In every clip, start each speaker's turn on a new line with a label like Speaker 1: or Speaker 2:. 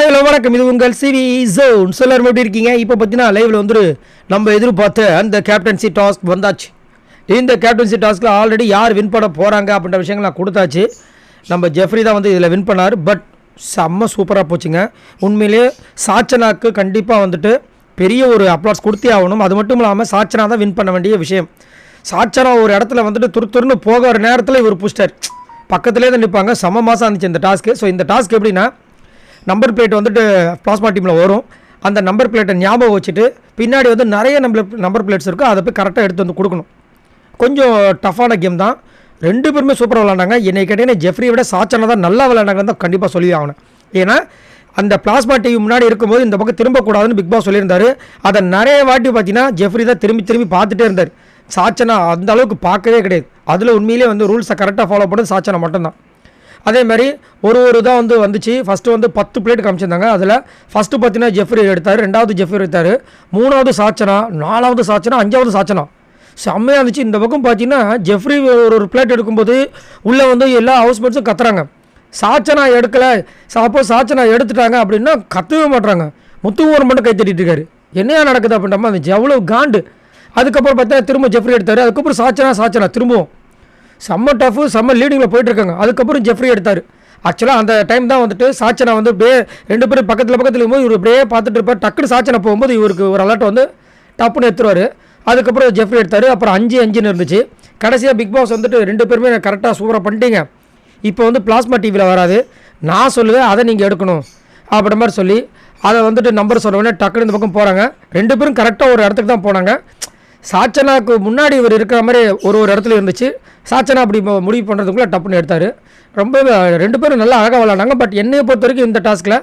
Speaker 1: Hello வணக்கம், இது உங்கள் சிவி ஜோன். எல்லாரும் எப்படி இருக்கீங்க? இப்போ பார்த்தீங்கன்னா லைவில் வந்து நம்ம எதிர்பார்த்த அந்த கேப்டன்சி டாஸ்க் வந்தாச்சு. இந்த கேப்டன்சி டாஸ்கில் ஆல்ரெடி யார் வின் பண்ண போகிறாங்க அப்படின்ற விஷயங்கள் நான் கொடுத்தாச்சு. நம்ம ஜெஃப்ரி தான் வந்து இதில் வின் பண்ணார். பட் செம்ம சூப்பராக போச்சுங்க. உண்மையிலே சாச்சனாக்கு கண்டிப்பாக வந்துட்டு பெரிய ஒரு அப்ளாஸ் கொடுத்தே ஆகணும். அது மட்டும் இல்லாமல் சாச்சனா தான் வின் பண்ண வேண்டிய விஷயம். சாச்சனா ஒரு இடத்துல வந்துட்டு துருன்னு போக ஒரு நேரத்தில் இவர் புஷ்டர் பக்கத்துலேயே தான் நிற்பாங்க. செம்ம மாதம் இருந்துச்சு இந்த டாஸ்க்கு. ஸோ இந்த டாஸ்க் எப்படின்னா, நம்பர் பிளேட் வந்துட்டு பிளாஸ்மா டீமில் வரும். அந்த நம்பர் பிளேட்டை ஞாபகம் வச்சுட்டு பின்னாடி வந்து நிறைய நம்பர் பிளேட்ஸ் இருக்கும். அதை போய் கரெக்டாக எடுத்து வந்து கொடுக்கணும். கொஞ்சம் டஃப்பான கேம் தான். ரெண்டு பேருமே சூப்பராக விளாண்டாங்க. என்னை கேட்டீங்கன்னா ஜெஃப்ரியை விட சாச்சனா தான் நல்லா விளாண்டாங்கன்னு தான் கண்டிப்பாக சொல்லி ஆகணும். ஏன்னா அந்த பிளாஸ்மா டிவி முன்னாடி இருக்கும்போது இந்த பக்கம் திரும்பக்கூடாதுன்னு பிக் பாஸ் சொல்லியிருந்தார். அதை நிறைய வாட்டி பார்த்தீங்கன்னா ஜெஃப்ரி தான் திரும்பி பார்த்துட்டே இருந்தார். சாச்சனா அந்த அளவுக்கு பார்க்கவே கிடையாது. அதில் உண்மையிலே வந்து ரூல்ஸை கரெக்டாக ஃபாலோ பண்ணது சாச்சனா மட்டும்தான். அதே மாதிரி ஒரு தான் வந்துச்சு. ஃபஸ்ட்டு வந்து 10 பிளேட் காமிச்சிருந்தாங்க. அதில் ஃபஸ்ட்டு பார்த்தீங்கன்னா ஜெஃப்ரி எடுத்தார், 2வது ஜெஃப்ரி எடுத்தார், 3வது சாச்சனா, 4வது சாச்சனா, 5வது சாச்சனா. செம்மையாக இருந்துச்சு. இந்த பக்கம் பார்த்தீங்கன்னா ஜெஃப்ரி ஒரு பிளேட் எடுக்கும்போது உள்ளே வந்து எல்லா ஹவுஸ்மேட்ஸும் கத்துறாங்க. சாச்சனா எடுக்கலை, சப்போஸ் சாச்சனா எடுத்துட்டாங்க அப்படின்னா கத்தவே மாட்டுறாங்க. முத்துக்குமரன் மட்டும் கை தட்டிட்டு இருக்காரு. என்னையா நடக்குது அப்படின்ற மாதிரி இருந்துச்சு. அவ்வளோ காண்டு. அதுக்கப்புறம் பார்த்தா திரும்ப ஜெஃப்ரி எடுத்தார். அதுக்கப்புறம் சாச்சனா திரும்பவும் செம்ம டஃபு, செம்ம லீடிங்கில் போயிட்டுருக்காங்க. அதுக்கப்புறம் ஜெஃப்ரி எடுத்தார். ஆக்சுவலாக அந்த டைம் தான் வந்துட்டு சாச்சனா வந்து அப்படியே ரெண்டு பேரும் பக்கத்தில் இருக்கும்போது இவர் அப்படியே பார்த்துட்டு இருப்பார். டக்குன்னு சாச்சனா போகும்போது இவருக்கு ஒரு அலர்ட் வந்து டப்புன்னு எடுத்துருவார். அதுக்கப்புறம் ஜெஃப்ரி எடுத்தார். அப்புறம் 5-5ன்னு இருந்துச்சு. கடைசியாக பிக் பாஸ் வந்துட்டு ரெண்டு பேருமே கரெக்டாக சூப்பராக பண்ணிட்டீங்க, இப்போ வந்து பிளாஸ்மா டிவியில் வராது, நான் சொல்லுவேன் அதை நீங்கள் எடுக்கணும் அப்படின்ற மாதிரி சொல்லி அதை வந்துட்டு நம்பர் சொன்னோடனே டக்குன்னு இந்த பக்கம் போகிறாங்க. ரெண்டு பேரும் கரெக்டாக ஒரு இடத்துக்கு தான் போனாங்க. சாச்சனாவுக்கு முன்னாடி இவர் இருக்கிற மாதிரி ஒரு இடத்துல இருந்துச்சு. சாச்சனா அப்படி முடிவு பண்ணுறதுக்குள்ளே டப்புன்னு எடுத்தார். ரொம்ப ரெண்டு பேரும் நல்லா அழகாக விளாண்டாங்க. பட் என்னையை பொறுத்த வரைக்கும் இந்த டாஸ்கில்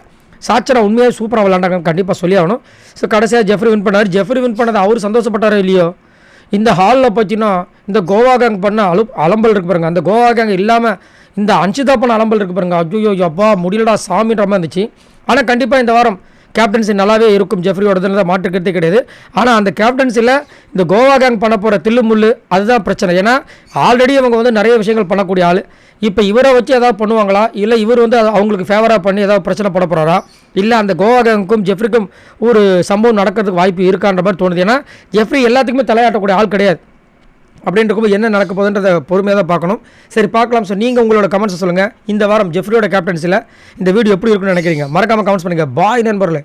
Speaker 1: சாச்சனா உண்மையாக சூப்பராக விளாண்டாங்கன்னு கண்டிப்பாக சொல்லி ஆகணும். ஸோ கடைசியாக ஜெஃப்ரி வின் பண்ணார். ஜெஃப்ரி வின் பண்ணது அவர் சந்தோஷப்பட்டாரோ இல்லையோ, இந்த ஹாலில் பார்த்தீங்கன்னா இந்த கோவா கேங் பண்ண அலம்பல் இருக்கு பாருங்க. அந்த கோவா கேங் இல்லாமல் இந்த அன்ஷிதா பண்ண அலம்பல் இருக்கு பாருங்க. ஐயோ அப்பா முடியலடா சாமின்ற மாதிரி இருந்துச்சு. ஆனால் கண்டிப்பாக இந்த வாரம் கேப்டன்சி நல்லாவே இருக்கும். ஜெஃப்ரியோடதுல தான் மாற்றுக்கிறதே கிடையாது. ஆனால் அந்த கேப்டன்சியில் இந்த கோவா கேங் பண்ண போகிற தில்லுமுள்ளு அதுதான் பிரச்சனை. ஏன்னா ஆல்ரெடி அவங்க வந்து நிறைய விஷயங்கள் பண்ணக்கூடிய ஆள். இப்போ இவரை வச்சு ஏதாவது பண்ணுவாங்களா, இல்லை இவர் வந்து அவங்களுக்கு ஃபேவராக பண்ணி ஏதாவது பிரச்சனை போட போகிறாரா, இல்லை அந்த கோவா கேங்குக்கும் ஜெஃப்ரிக்கும் ஒரு சம்பவம் நடக்கிறதுக்கு வாய்ப்பு இருக்கான்ற மாதிரி தோணுது. ஏன்னா ஜெஃப்ரி எல்லாத்துக்குமே தலையாட்டக்கூடிய ஆள் கிடையாது. அப்படின்றப்போ என்ன நடக்க போகுதுன்றதை பொறுமையாக தான் பார்க்கணும். சரி பார்க்கலாம். ஸோ நீங்கள் உங்களோட கமெண்ட்ஸை சொல்லுங்கள். இந்த வாரம் ஜெஃப்ரியோட கேப்டன்சியில் இந்த வீடியோ எப்படி இருக்குன்னு நினைக்கிறீங்க? மறக்காமல் கமெண்ட்ஸ் பண்ணுங்கள். பாய் நண்பர்களே.